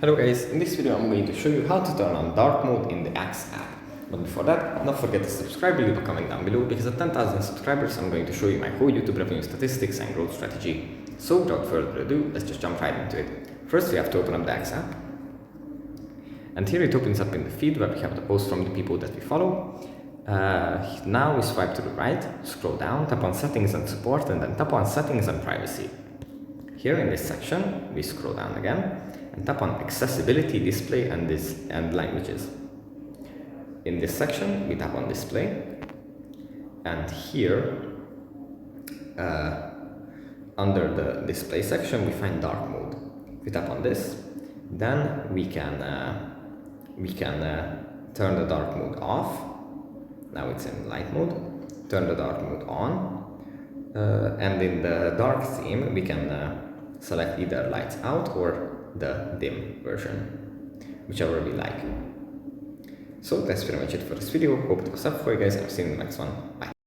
Hello guys, in this video I'm going to show you how to turn on dark mode in the Axe app. But before that, don't forget to subscribe, leave a comment down below, because at 10,000 subscribers I'm going to show you my whole YouTube revenue statistics and growth strategy. So without further ado, let's just jump right into it. First we have to open up the Axe app. And here it opens up in the feed where we have the posts from the people that we follow. Now we swipe to the right, scroll down, tap on settings and support, and then tap on settings and privacy. Here in this section, we scroll down again and tap on accessibility, display and languages. In this section, we tap on display, and here under the display section, we find dark mode. If we tap on this, then we can turn the dark mode off. Now it's in light mode. Turn the dark mode on, and in the dark theme, we can select either lights out or the dim version, whichever we like. So that's pretty much it for this video. Hope it was helpful for you guys. I'll see you in the next one. Bye.